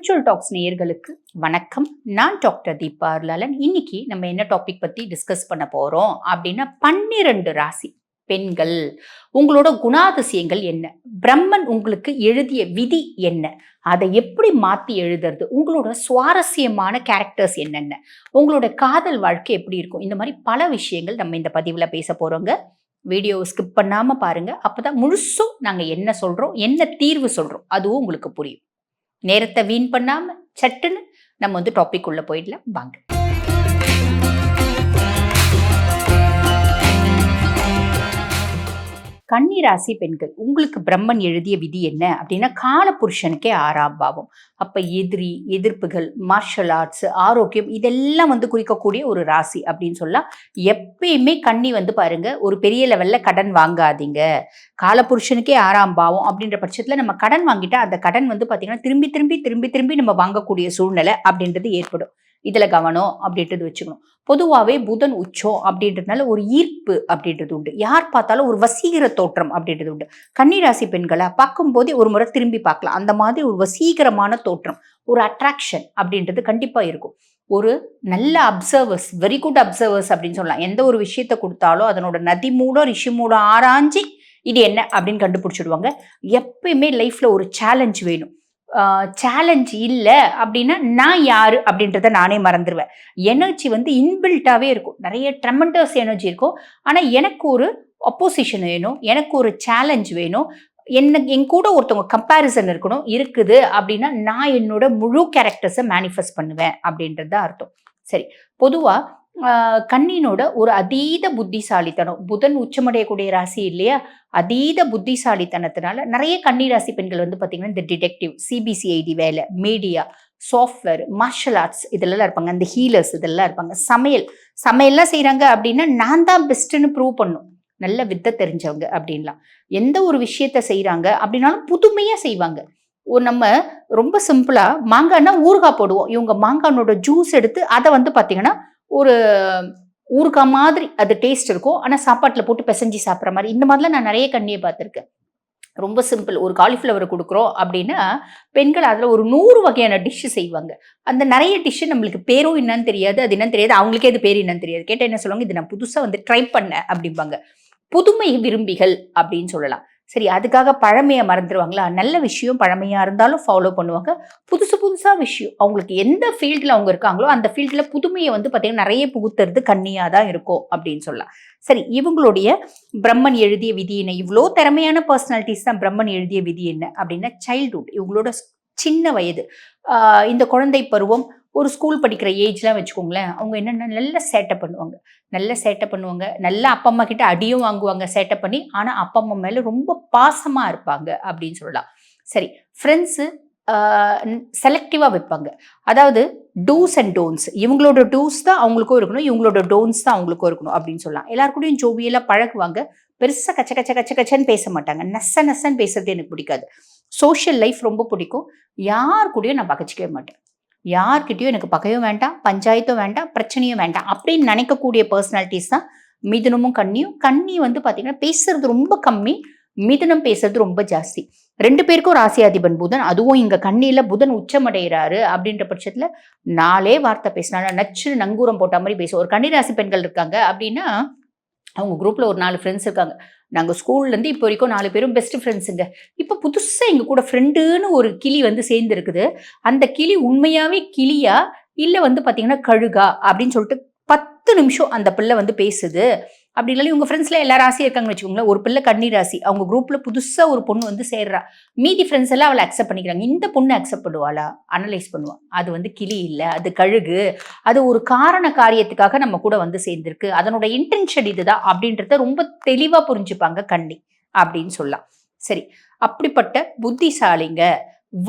Spiritual tax நேயர்களுக்கு வணக்கம். நான் டாக்டர் தீபா அருளாளன். இன்னைக்கு நம்ம என்ன டாபிக் பத்தி டிஸ்கஸ் பண்ண போறோம் அப்படின்னா 12 ராசி பெண்கள் உங்களோட குணாதிசயங்கள் என்ன, பிரம்மன் உங்களுக்கு எழுதிய விதி என்ன, அதை எப்படி மாத்தி எழுதுறது, உங்களோட சுவாரஸ்யமான கேரக்டர்ஸ் என்னென்ன, உங்களோட காதல் வாழ்க்கை எப்படி இருக்கும், இந்த மாதிரி பல விஷயங்கள் நம்ம இந்த பதிவுல பேச போறோங்க. வீடியோ ஸ்கிப் பண்ணாம பாருங்க. அப்பதான் முழுசும் நாங்க என்ன சொல்றோம், என்ன தீர்வு சொல்றோம் அதுவும் உங்களுக்கு புரியும். நேரத்தை வீண் பண்ணாம சட்டுன்னு நம்ம டாபிக் உள்ள போயிடலாம் வாங்க. கன்னி ராசி பெண்கள் உங்களுக்கு பிரம்மன் எழுதிய விதி என்ன அப்படின்னா கால புருஷனுக்கே 6ஆம் பாவம். அப்ப எதிர்ப்புகள், மார்ஷல் ஆர்ட்ஸ், ஆரோக்கியம் இதெல்லாம் குறிக்கக்கூடிய ஒரு ராசி அப்படின்னு சொல்லலாம். எப்பயுமே கன்னி பாருங்க, ஒரு பெரிய லெவல்ல கடன் வாங்காதீங்க. காலபுருஷனுக்கே 6ஆம் பாவம் அப்படின்ற பட்சத்துல நம்ம கடன் வாங்கிட்டா அந்த கடன் பாத்தீங்கன்னா திரும்பி திரும்பி திரும்பி திரும்பி நம்ம வாங்கக்கூடிய சூழ்நிலை அப்படின்றது ஏற்படும். இதுல கவனம் அப்படின்றது வச்சுக்கணும். பொதுவாகவே புதன் உச்சம் அப்படின்றதுனால ஒரு ஈர்ப்பு அப்படின்றது உண்டு. யார் பார்த்தாலும் ஒரு வசீகர தோற்றம் அப்படின்றது உண்டு. கன்னிராசி பெண்களை பார்க்கும்போதே ஒரு முறை திரும்பி பார்க்கலாம். அந்த மாதிரி ஒரு வசீகரமான தோற்றம், ஒரு அட்ராக்ஷன் அப்படின்றது கண்டிப்பா இருக்கும். ஒரு நல்ல அப்சர்வர்ஸ், வெரி குட் அப்சர்வர்ஸ் அப்படின்னு சொல்லலாம். எந்த ஒரு விஷயத்த கொடுத்தாலும் அதனோட நதி மூலம் ரிஷி மூலம் ஆராய்ஞ்சி இது என்ன அப்படின்னு கண்டுபிடிச்சிடுவாங்க. எப்பயுமே லைஃப்ல ஒரு சேலஞ்ச் வேணும். சேலஞ்ச் இல்லை அப்படின்னா நான் யாரு அப்படின்றத நானே மறந்துடுவேன். எனர்ஜி இன்பில்ட்டாவே இருக்கும். நிறைய ட்ரெமெண்டஸ் எனர்ஜி இருக்கும். ஆனா எனக்கு ஒரு அப்போசிஷன் வேணும், எனக்கு ஒரு சேலஞ்ச் வேணும், என் கூட ஒருத்தவங்க கம்பேரிசன் இருக்கணும். இருக்குது அப்படின்னா நான் என்னோட முழு கேரக்டர்ஸை மேனிஃபெஸ்ட் பண்ணுவேன் அப்படின்றது அர்த்தம். சரி, பொதுவா கண்ணினோட ஒரு அதீத புத்திசாலித்தனம், புதன் உச்சமடையக்கூடிய ராசி இல்லையா, அதீத புத்திசாலித்தனத்தினால நிறைய கன்னி ராசி பெண்கள் பாத்தீங்கன்னா இந்த டிடெக்டிவ், சிபிசிஐடி வேலை, மீடியா, சாஃப்ட்வேர், மார்ஷல் ஆர்ட்ஸ் இதெல்லாம் இருப்பாங்க. அந்த ஹீலர்ஸ் இதெல்லாம் இருப்பாங்க. சமையல்லாம் செய்யறாங்க அப்படின்னா நான் தான் பெஸ்ட்னு ப்ரூவ் பண்ணும். நல்ல வித்தை தெரிஞ்சவங்க அப்படின்லாம். எந்த ஒரு விஷயத்த செய்யறாங்க அப்படின்னாலும் புதுமையா செய்வாங்க. நம்ம ரொம்ப சிம்பிளா மாங்காய்னா ஊறுகாய் போடுவோம். இவங்க மாங்கானோட ஜூஸ் எடுத்து அதை பாத்தீங்கன்னா ஒரு ஊறுகாய் மாதிரி அது டேஸ்ட் இருக்கும். ஆனா சாப்பாட்டுல போட்டு பிசைஞ்சு சாப்பிட்ற மாதிரி. இந்த மாதிரிலாம் நான் நிறைய கண்ணியை பார்த்துருக்கேன். ரொம்ப சிம்பிள். ஒரு காலிஃப்ளவர் கொடுக்குறோம் அப்படின்னா பெண்கள் அதில் ஒரு 100 வகையான டிஷ்ஷு செய்வாங்க. அந்த நிறைய டிஷ்ஷு நம்மளுக்கு பேரும் என்னன்னு தெரியாது, அது என்னன்னு தெரியாது, அவங்களுக்கே அது பேர் என்னன்னு தெரியாது. கேட்டால் என்ன சொல்லுவாங்க, இது நான் புதுசாக ட்ரை பண்ணேன் அப்படிம்பாங்க. புதுமை விரும்பிகள் அப்படின்னு சொல்லலாம். சரி, அதுக்காக பழமையை மறந்துடுவாங்களா? நல்ல விஷயம் பழமையா இருந்தாலும் ஃபாலோ பண்ணுவாங்க. புதுசா விஷயம் அவங்களுக்கு எந்த ஃபீல்டில் அவங்க இருக்காங்களோ அந்த ஃபீல்டில் புதுமையை பார்த்தீங்கன்னா நிறைய புகுத்துறது கன்னியாக தான் இருக்கும் அப்படின்னு சொல்லலாம். சரி, இவங்களுடைய பிரம்மன் எழுதிய விதி என்ன? இவ்வளோ திறமையான பர்சனாலிட்டிஸ் தான். பிரம்மன் எழுதிய விதி என்ன அப்படின்னா சைல்ட்ஹுட், இவங்களோட சின்ன வயது, இந்த குழந்தை பருவம், ஒரு ஸ்கூல் படிக்கிற ஏஜ்லாம் வச்சுக்கோங்களேன். அவங்க என்னென்ன நல்ல சேட்டை பண்ணுவாங்க, நல்ல அப்பா அம்மா கிட்ட அடியும் வாங்குவாங்க சேட்டை பண்ணி. ஆனால் அப்பா அம்மா மேலே ரொம்ப பாசமாக இருப்பாங்க அப்படின்னு சொல்லலாம். சரி, ஃப்ரெண்ட்ஸு செலக்டிவாக வைப்பாங்க. அதாவது டூஸ் அண்ட் டோன்ஸ், இவங்களோட டூஸ் தான் அவங்களுக்கும் இருக்கணும், இவங்களோட டோன்ஸ் தான் அவங்களுக்கும் இருக்கணும் அப்படின்னு சொல்லலாம். எல்லாருக்கூடையும் ஜோவியெல்லாம் பழகுவாங்க. பெருசாக கச்சன்னு பேச மாட்டாங்க. நெசன்னு பேசுறது எனக்கு பிடிக்காது. சோஷியல் லைஃப் ரொம்ப பிடிக்கும். யார் கூடயும் நான் பகச்சிக்கவே மாட்டேன். யார்கிட்டயும் எனக்கு பகையும் வேண்டாம், பஞ்சாயத்தும் வேண்டாம், பிரச்சனையும் வேண்டாம் அப்படின்னு நினைக்கக்கூடிய பர்சனாலிட்டிஸ் தான் மிதுனமும் கன்னியும். கன்னி பார்த்தீங்கன்னா பேசுறது ரொம்ப கம்மி, மிதுனம் பேசுறது ரொம்ப ஜாஸ்தி. 2 பேருக்கும் ராசியாதிபன் புதன். அதுவும் இங்க கன்னியில புதன் உச்சமடைகிறாரு அப்படின்ற பட்சத்துல 4 வார்த்தை பேசினாலும் நச்சு நங்கூரம் போட்ட மாதிரி பேசும். ஒரு கன்னி ராசி பெண்கள் இருக்காங்க அப்படின்னா அவங்க குரூப்ல ஒரு 4 ஃப்ரெண்ட்ஸ் இருக்காங்க. நாங்கள் ஸ்கூல்லேருந்து இப்போ வரைக்கும் 4 பேரும் பெஸ்ட் ஃப்ரெண்ட்ஸுங்க. இப்போ புதுசாக எங்கள் கூட ஃப்ரெண்டுன்னு ஒரு கிளி சேர்ந்து இருக்குது. அந்த கிளி உண்மையாகவே கிளியா இல்லை பார்த்தீங்கன்னா கழுகா அப்படின்னு சொல்லிட்டு 10 நிமிஷம் அந்த பிள்ளை பேசுது. அப்படி இல்லை இவங்க ஃப்ரெண்ட்ஸ்ல எல்லா ராசியும் இருக்காங்கன்னு வச்சுக்கோங்களேன். ஒரு பிள்ளை கன்னி ராசி, அவங்க குரூப்ல புதுசாக ஒரு பொண்ணு சேர்றா. மீதி ஃப்ரெண்ட்ஸ் எல்லாம் அவளை அக்செப்ட் பண்ணிக்கிறாங்க. இந்த பொண்ணு அக்செப்ட் பண்ணுவாளா? அனலைஸ் பண்ணுவான். அது கிளி இல்லை, அது கழுகு. அது ஒரு காரண காரியத்துக்காக நம்ம கூட சேர்ந்திருக்கு. அதனோட இன்டென்ஷன் இதுதான் அப்படின்றத ரொம்ப தெளிவா புரிஞ்சுப்பாங்க கன்னி அப்படின்னு சொல்லலாம். சரி, அப்படிப்பட்ட புத்திசாலிங்க.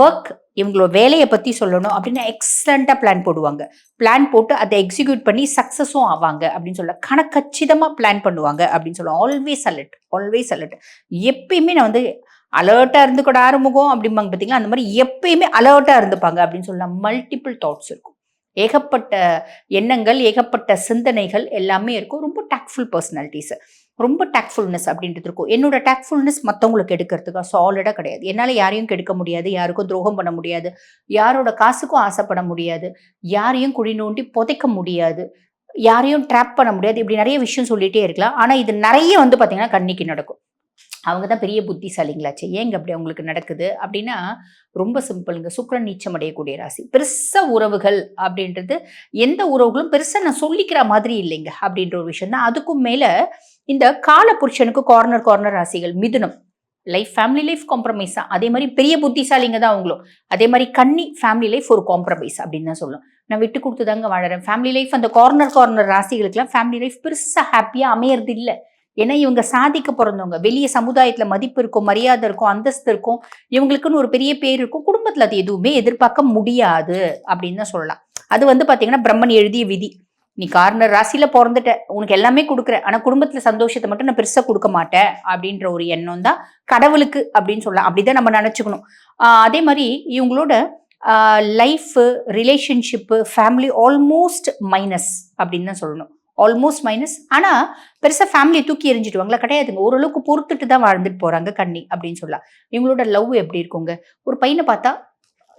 ஒர்க், இவங்களோட வேலையை பற்றி சொல்லணும் அப்படின்னா எக்ஸலண்ட்டாக பிளான் போடுவாங்க. பிளான் போட்டு அதை எக்ஸிக்யூட் பண்ணி சக்ஸஸும் ஆவாங்க அப்படின்னு சொல்ல. கச்சிதமாக பிளான் பண்ணுவாங்க அப்படின்னு சொல்லுவோம். Always alert. எப்பயுமே நான் அலர்ட்டாக இருந்து கூட ஆரம்பம் அப்படிம்பாங்க பார்த்தீங்களா, அந்த மாதிரி எப்பயுமே அலர்ட்டாக இருந்துப்பாங்க அப்படின்னு சொல்லலாம். மல்டிபிள் தாட்ஸ் இருக்கும், ஏகப்பட்ட எண்ணங்கள், ஏகப்பட்ட சிந்தனைகள் எல்லாமே இருக்கும். ரொம்ப டாக்ட்ஃபுல் பர்சனாலிட்டிஸ். ரொம்ப டேக்ஃபுல்னஸ் அப்படின்றது இருக்கும். என்னோட டேக்ஃபுல்னஸ் மத்தவங்களுக்கு எடுக்கிறதுக்கா சாலிடா கிடையாது. என்னால யாரையும் கெடுக்க முடியாது, யாருக்கும் துரோகம் பண்ண முடியாது, யாரோட காசுக்கும் ஆசைப்பட முடியாது, யாரையும் குழி நோண்டி புதைக்க முடியாது, யாரையும் ட்ராப் பண்ண முடியாது. இப்படி நெறைய விஷயம் சொல்லிட்டே இருக்கலாம். ஆனா இது நெறைய வந்து பார்த்தீங்கன்னா கன்னிக்கு நடக்கும். அவங்க தான் பெரிய புத்திசாலிங்களாச்சே. ஏங்க அப்படி அவங்களுக்கு நடக்குது? அப்படின்னா, ரொம்ப சிம்பிள்ங்க. சுக்கிரன் நீச்சம் அடையக்கூடிய ராசி. பெருசா உறவுகள் அப்படின்றது, எந்த உறவுகளும் பெருசா நான் சொல்லிக்கிற மாதிரி இல்லைங்க. அப்படின்ற ஒரு விஷயம் தான். அதுக்கும் மேல இந்த காலபுருஷனுக்கு கார்னர் கார்னர் ராசிகள். மிதுனம். ஃபேமிலி லைஃப் காம்ப்ரமைஸ் தான். அதே மாரி பெரிய புத்திசாலிங்க தான் அவங்களும். அதே மாரி கன்னி ஃபேமிலி லைஃப் ஒரு காம்ப்ரமைஸ் அப்படின்னு தான் சொல்லணும். நான் விட்டு குடுத்து தாங்க வாழறேன். ஃபேமிலி லைஃப் அந்த கார்னர் கார்னர் ராசிகளுக்கெல்லாம் ஃபேமிலி லைஃப் பெருசா ஹேப்பியா அமையறது இல்ல. ஏன்னா இவங்க சாதிக்க பொறந்தவங்க. வெளிய சமுதாயத்துல மதிப்பு இருக்கும், மரியாதை இருக்கும், அந்தஸ்து இருக்கும். இவங்களுக்குன்னு ஒரு பெரிய பேர் இருக்கும். குடும்பத்துல அது எதுவுமே எதிர்பார்க்க முடியாது அப்படின்னு தான் சொல்லலாம். அது வந்து பாத்தீங்கன்னா பிரம்மன் எழுதிய விதி. நீ கார்னர் ராசியில பொறந்துட்ட, உனக்கு எல்லாமே குடுக்குறேன். ஆனா குடும்பத்துல சந்தோஷத்தை மட்டும் நான் பெருசா குடுக்க மாட்டேன் அப்படின்ற ஒரு எண்ணம் தான் கடவுளுக்கு அப்படின்னு சொல்லலாம். அப்படிதான் நம்ம நினைச்சுக்கணும். அதே மாதிரி இவங்களோட life, relationship, family almost minus அப்படின்னு தான் சொல்லணும். Almost minus. ஆனா பெருசா ஃபேமிலியை தூக்கி எறிஞ்சிடுவாங்களா? கிடையாதுங்க. ஓரளவுக்கு பொறுத்துட்டு தான் வாழ்ந்துட்டு போறாங்க கன்னி அப்படின்னு சொல்லலாம். இவங்களோட லவ் எப்படி இருக்குங்க? ஒரு பையனை பார்த்தா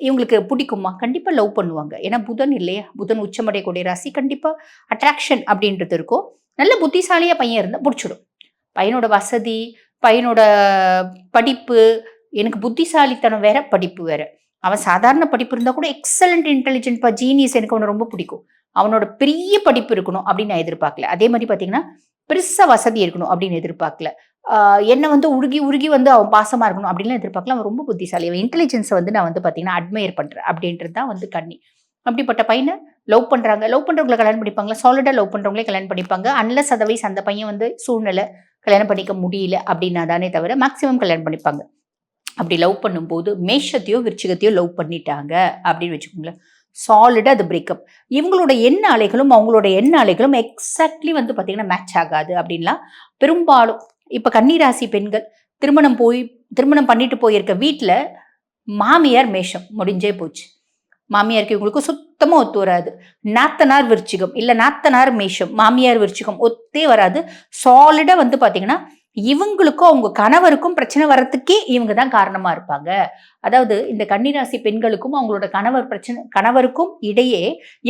இவங்களுக்கு பிடிக்குமா? கண்டிப்பா லவ் பண்ணுவாங்க. ஏன்னா புதன் இல்லையா? புதன் உச்சமடையக்கூடிய ராசி. கண்டிப்பா அட்ராக்ஷன் அப்படின்றது இருக்கும். நல்ல புத்திசாலியா பையன் இருந்தா புடிச்சிடும். பையனோட வசதி, பையனோட படிப்பு, எனக்கு புத்திசாலித்தனம் வேற, படிப்பு வேற. அவன் சாதாரண படிப்பு இருந்தா கூட எக்ஸலண்ட் இன்டெலிஜென்ட் ஜீனியஸ், எனக்கு அவனை ரொம்ப பிடிக்கும். அவனோட பெரிய படிப்பு இருக்கணும் அப்படின்னு நான் எதிர்பார்க்கல. அதே மாதிரி பார்த்தீங்கன்னா, பெருசா வசதி இருக்கணும் அப்படின்னு எதிர்பார்க்கல. என்ன வந்து உருகி உருகி வந்து அவன் பாசமா இருக்கணும் அப்படின்லாம் எதிர்பார்க்கல. அவன் ரொம்ப புத்திசாலி. அவன் இன்டெலிஜென்ஸை வந்து நான் வந்து பார்த்தீங்கன்னா அட்மையர் பண்றேன் அப்படின்றது தான் வந்து கன்னி. அப்படிப்பட்ட பையனை லவ் பண்றாங்க. லவ் பண்றவங்களை கல்யாணம் பண்ணிப்பாங்களா? சாலிடா லவ் பண்றவங்களே கல்யாணம் பண்ணிப்பாங்க. அன்லஸ் அதர்வைஸ் அந்த பையன் வந்து சூழ்நிலை கல்யாணம் பண்ணிக்க முடியல அப்படின்னா தானே தவிர மேக்சிமம் கல்யாணம் பண்ணிப்பாங்க. அப்படி லவ் பண்ணும்போது மேஷத்தையோ விருச்சிகத்தையோ லவ் பண்ணிட்டாங்க அப்படின்னு வச்சுக்கோங்களேன், சாலிடா அது பிரேக்கப். இவங்களோட எண்ண அலைகளும் அவங்களோட எண்ண அலைகளும் எக்ஸாக்ட்லி வந்து பார்த்தீங்கன்னா மேட்ச் ஆகாது அப்படின்லாம் பெரும்பாலும். இப்ப கன்னிராசி பெண்கள் திருமணம் பண்ணிட்டு போயிருக்க வீட்டுல மாமியார் மேஷம் முடிஞ்சே போச்சு. மாமியாருக்கு இவங்களுக்கு சுத்தமா ஒத்து வராது. நாத்தனார் விருச்சிகம், இல்ல நாத்தனார் மேஷம், மாமியார் விருச்சிகம் ஒத்தே வராது. சாலிடா வந்து பாத்தீங்கன்னா இவங்களுக்கும் அவங்க கணவருக்கும் பிரச்சனை வர்றதுக்கே இவங்க தான் காரணமா இருப்பாங்க. அதாவது இந்த கன்னிராசி பெண்களுக்கும் அவங்களோட கணவருக்கும் இடையே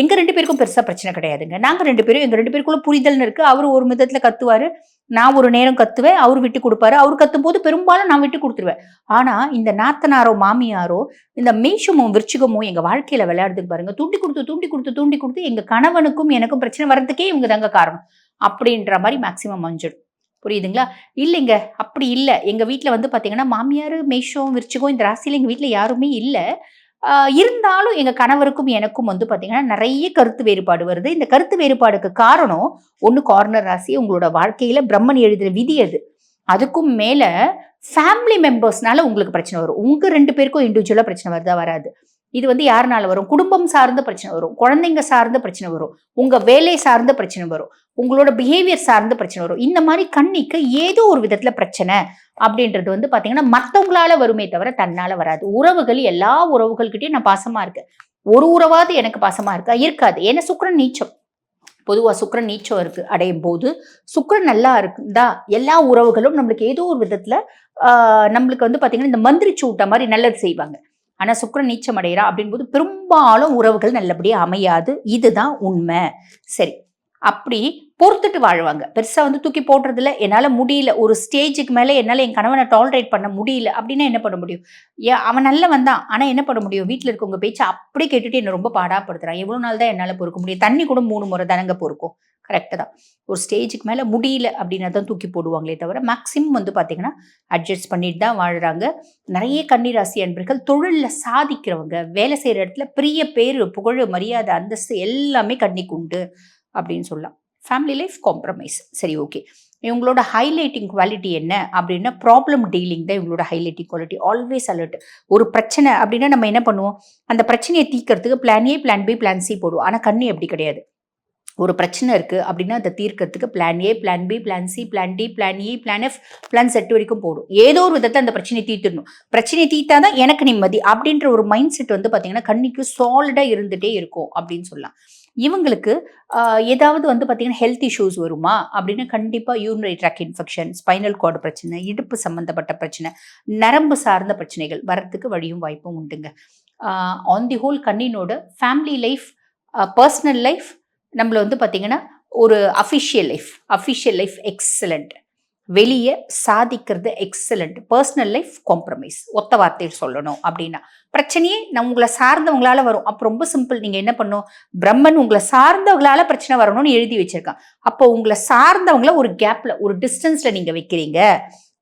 எங்க 2 பேருக்கும் பெருசா பிரச்சனை கிடையாதுங்க. நாங்க 2 பேரும், எங்க 2 பேருக்குள்ள புரிதல்னு இருக்கு. அவரு ஒரு விதத்துல கத்துவாரு, நான் ஒரு நேரம் கத்துவேன், அவரு விட்டு கொடுப்பாரு. அவரு கத்தும் போது பெரும்பாலும் நான் விட்டு கொடுத்துருவேன். ஆனா இந்த நாத்தனாரோ மாமியாரோ இந்த மேஷமும் விருச்சிகமும் எங்க வாழ்க்கையில விளையாடுறதுக்கு பாருங்க, தூண்டி கொடுத்து எங்க கணவனுக்கும் எனக்கும் பிரச்சனை வர்றதுக்கே இவங்க தாங்க காரணம் அப்படின்ற மாதிரி மேக்சிமம் மஞ்சிடும். புரியுதுங்களா? இல்லைங்க, அப்படி இல்ல. எங்க வீட்ல வந்து பாத்தீங்கன்னா மாமியார் மேஷம் விருச்சிகம் இந்த ராசியில எங்க வீட்ல யாருமே இல்ல. இருந்தாலும் எங்க கணவருக்கும் எனக்கும் வந்து பாத்தீங்கன்னா நிறைய கருத்து வேறுபாடு வருது. இந்த கருத்து வேறுபாடுக்கு காரணம் ஒண்ணு கார்னர் ராசி, உங்களோட வாழ்க்கையில பிரம்மன் எழுதின விதி அது. அதுக்கும் மேல ஃபேமிலி மெம்பர்ஸ்னால உங்களுக்கு பிரச்சனை வரும். உங்க 2 பேருக்கும் இண்டிவிஜுவலா பிரச்சனை வருதா? வராது. இது வந்து யாருனால வரும்? குடும்பம் சார்ந்த பிரச்சனை வரும், குழந்தைங்க சார்ந்த பிரச்சனை வரும், உங்க வேலை சார்ந்த பிரச்சனை வரும், உங்களோட பிஹேவியர் சார்ந்த பிரச்சனை வரும். இந்த மாதிரி கன்னிக்கு ஏதோ ஒரு விதத்துல பிரச்சனை அப்படின்றது வந்து பாத்தீங்கன்னா மத்தவங்களால வருமே தவிர தன்னால வராது. உறவுகள், எல்லா உறவுகள்கிட்டயும் நான் பாசமா இருக்கேன். ஒரு உறவாவது எனக்கு பாசமா இருக்கா? இருக்காது. ஏன்னா சுக்கிரன் நீச்சம். பொதுவா சுக்கிரன் நீச்சம் இருக்கு அடையும் போது சுக்கிரன் நல்லா இருக்குதா எல்லா உறவுகளும் நம்மளுக்கு ஏதோ ஒரு விதத்துல நம்மளுக்கு வந்து பாத்தீங்கன்னா இந்த மந்திரி சூட்ட மாதிரி நல்லது செய்வாங்க. ஆனா சுக்கிரன் நீச்சம் அடைகிறா அப்படின் போது பெரும்பாலும் உறவுகள் நல்லபடியா அமையாது. இதுதான் உண்மை. சரி, அப்படி பொறுத்துட்டு வாழ்வாங்க. பெருசா வந்து தூக்கி போடுறதுல என்னால முடியல, ஒரு ஸ்டேஜுக்கு மேல என்னால என் கணவனை டாலரேட் பண்ண முடியல அப்படின்னா என்ன பண்ண முடியும்? அவன் நல்லவன் தான், ஆனா என்ன பண்ண முடியும்? வீட்டுல இருக்கவங்க பேச்சு அப்படியே கேட்டுட்டு என்ன ரொம்ப பாடாப்படுத்துறான். எவ்வளவு நாள் தான் என்னால பொறுக்க முடியும்? தண்ணி கூட 3 முறை தானங்க பொறுக்கும். கரெக்டு தான். ஒரு ஸ்டேஜுக்கு மேல முடியல அப்படின்னா தான் தூக்கி போடுவாங்களே தவிர மேக்சிமம் வந்து பாத்தீங்கன்னா அட்ஜஸ்ட் பண்ணிட்டு தான் வாழ்றாங்க. நிறைய கன்னிராசி அன்பர்கள் தொழில்ல சாதிக்கிறவங்க, வேலை செய்யற இடத்துல பெரிய பேரு, புகழ், மரியாதை, அந்தஸ்து எல்லாமே கன்னிக்கு உண்டு அப்படின்னு சொல்லலாம். Family life compromise. சரி, ஓகே. இவங்களோட ஹைலைட்டிங் குவாலிட்டி என்ன அப்படின்னா ப்ராப்ளம் டீலிங் தான் இவங்களோட ஹைலைட்டிங் குவாலிட்டி. Always alert. ஒரு பிரச்சனை அப்படின்னா நம்ம என்ன பண்ணுவோம்? அந்த பிரச்சனையை தீர்க்கறதுக்கு plan A, plan B, plan C போடுவோம். ஆனா கன்னி அப்படி கிடையாது. ஒரு பிரச்சனை இருக்குது அப்படின்னா அதை தீர்க்கறதுக்கு plan A, plan B, plan C, plan D, plan E, plan F, plan Z வரைக்கும் போடும். ஏதோ ஒரு விதத்தை அந்த பிரச்சனையை தீர்த்துடணும். பிரச்சனையை தீர்த்தா தான் எனக்கு நிம்மதி அப்படின்ற ஒரு மைண்ட் செட் வந்து பார்த்தீங்கன்னா கண்ணிக்கு சாலிடாக இருந்துகிட்டே இருக்கும் அப்படின்னு சொல்லலாம். இவங்களுக்கு ஏதாவது வந்து பார்த்தீங்கன்னா ஹெல்த் இஷ்யூஸ் வருமா அப்படின்னா கண்டிப்பாக urinary tract infection, spinal cord பிரச்சனை, இடுப்பு சம்மந்தப்பட்ட பிரச்சனை, நரம்பு சார்ந்த பிரச்சனைகள் வரத்துக்கு வழியும் வாய்ப்பும் உண்டுங்க. ஆன் தி ஹோல் கண்ணினோட ஃபேமிலி லைஃப், பர்சனல் லைஃப், நம்மள வந்து பார்த்தீங்கன்னா ஒரு அஃபிஷியல் லைஃப் எக்ஸலண்ட், வெளியே சாதிக்கிறது எக்ஸலண்ட், பர்சனல் லைஃப் காம்ப்ரமைஸ். ஒத்த வார்த்தையில் சொல்லணும் அப்படின்னா பிரச்சனையே உங்களை சார்ந்தவங்களால வரும். அப்போ ரொம்ப சிம்பிள், நீங்கள் என்ன பண்ணும், பிரம்மன் உங்களை சார்ந்தவங்களால பிரச்சனை வரணும்னு எழுதி வச்சிருக்கான். அப்போ உங்களை சார்ந்தவங்கள ஒரு கேப்ல, ஒரு டிஸ்டன்ஸ்ல நீங்க வைக்கிறீங்க.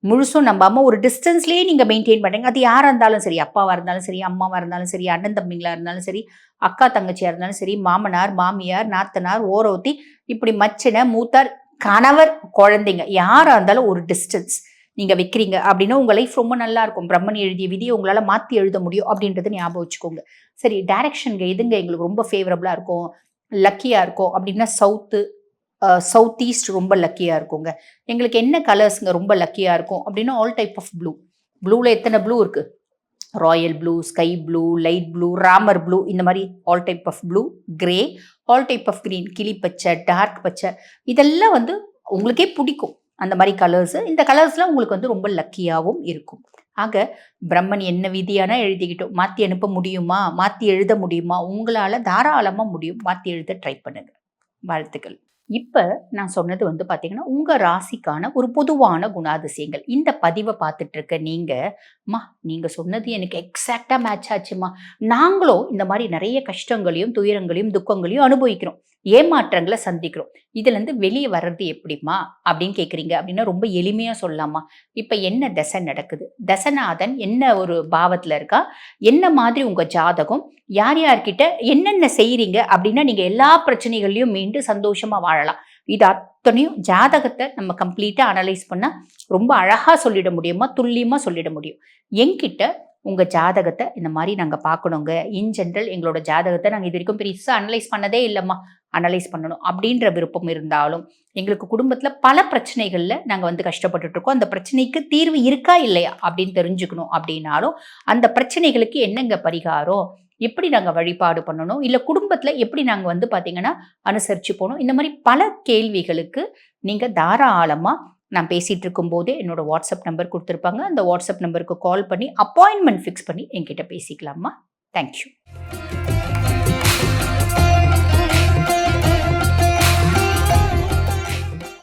முழுசும் நம்பாம ஒரு டிஸ்டன்ஸ்லேயே நீங்கள் மெயின்டைன் பண்ணுறீங்க. அது யாராக இருந்தாலும் சரி, அப்பாவாக இருந்தாலும் சரி, அம்மாவாக இருந்தாலும் சரி, அண்ணன் தம்பிங்களாக இருந்தாலும் சரி, அக்கா தங்கச்சியாக இருந்தாலும் சரி, மாமனார் மாமியார் நாத்தனார் ஓரவத்தி, இப்படி மச்சின மூத்தார் கணவர் குழந்தைங்க யாராக இருந்தாலும் ஒரு டிஸ்டன்ஸ் நீங்கள் வைக்கிறீங்க அப்படின்னா உங்கள் லைஃப் ரொம்ப நல்லா இருக்கும். பிரம்மன் எழுதிய விதியை உங்களால் மாற்றி எழுத முடியும் அப்படின்றத ஞாபகம் வச்சுக்கோங்க. சரி, டைரக்ஷனுங்க எதுங்க எங்களுக்கு ரொம்ப ஃபேவரபுளாக இருக்கும், லக்கியாக இருக்கும் அப்படின்னா சவுத் ஈஸ்ட் ரொம்ப லக்கியாக இருக்குங்க. எங்களுக்கு என்ன கலர்ஸுங்க ரொம்ப லக்கியாக இருக்கும் அப்படின்னா ஆல் டைப் ஆஃப் ப்ளூவில் எத்தனை ப்ளூ இருக்குது, royal blue, sky blue, light blue, Ramar blue, இந்த மாதிரி all type of blue, grey, all type of green, கிளி பச்சை, டார்க் பச்சை, இதெல்லாம் வந்து உங்களுக்கே பிடிக்கும் அந்த மாதிரி கலர்ஸு. இந்த கலர்ஸ்லாம் உங்களுக்கு வந்து ரொம்ப லக்கியாகவும் இருக்கும். ஆக பிரம்மன் என்ன விதியானா எழுதிக்கிட்டோம், மாற்றி அனுப்ப முடியுமா, மாற்றி எழுத முடியுமா, உங்களால் தாராளமாக முடியும். மாற்றி எழுத ட்ரை பண்ணுங்க. வாழ்த்துக்கள். இப்ப நான் சொன்னது வந்து பாத்தீங்கன்னா உங்க ராசிக்கான ஒரு பொதுவான குணாதிசயங்கள். இந்த பதிவை பார்த்துட்டு இருக்க நீங்க சொன்னது எனக்கு எக்ஸாக்டா மேட்ச் ஆச்சுமா. நாங்களும் இந்த மாதிரி நிறைய கஷ்டங்களையும் துயரங்களையும் துக்கங்களையும் அனுபவிக்கிறோம், ஏமாற்றங்களை சந்திக்கிறோம். இதுல இருந்து வெளியே வர்றது எப்படிமா அப்படின்னு கேக்குறீங்க அப்படின்னா ரொம்ப எளிமையா சொல்லலாமா. இப்ப என்ன தசை நடக்குது, தசநாதன் என்ன ஒரு பாவத்துல இருக்கா, என்ன மாதிரி உங்க ஜாதகம், யார் யார்கிட்ட என்னென்ன செய்யறீங்க அப்படின்னா நீங்க எல்லா பிரச்சனைகளையும் மீண்டு சந்தோஷமா வாழலாம். இது அத்தனையும் ஜாதகத்தை நம்ம கம்ப்ளீட்டா அனலைஸ் பண்ணா ரொம்ப அழகா சொல்லிட முடியுமா, துல்லியமா சொல்லிட முடியும். என்கிட்ட உங்க ஜாதகத்தை இந்த மாதிரி நாங்க பார்க்கணுங்க, இன் ஜென்ரல் எங்களோட ஜாதகத்தை நாங்கள் இது வரைக்கும் பெருசா அனலைஸ் பண்ணதே இல்லைம்மா, அனலைஸ் பண்ணணும் அப்படின்ற விருப்பம் இருந்தாலும், எங்களுக்கு குடும்பத்துல பல பிரச்சனைகள்ல நாங்க வந்து கஷ்டப்பட்டுட்டு இருக்கோம், அந்த பிரச்சனைக்கு தீர்வு இருக்கா இல்லையா அப்படின்னு தெரிஞ்சுக்கணும் அப்படின்னாலும், அந்த பிரச்சனைகளுக்கு என்னங்க பரிகாரம், எப்படி நாங்கள் வழிபாடு பண்ணணும், இல்லை குடும்பத்தில் எப்படி நாங்கள் வந்து பார்த்தீங்கன்னா அனுசரித்து போகணும், இந்த மாதிரி பல கேள்விகளுக்கு நீங்கள் தாராளமாக நான் பேசிகிட்டு இருக்கும்போதே என்னோட வாட்ஸ்அப் நம்பர் கொடுத்துருப்பாங்க. அந்த வாட்ஸ்அப் நம்பருக்கு கால் பண்ணி அப்பாயின்மெண்ட் ஃபிக்ஸ் பண்ணி என்கிட்ட பேசிக்கலாமா. தேங்க்யூ.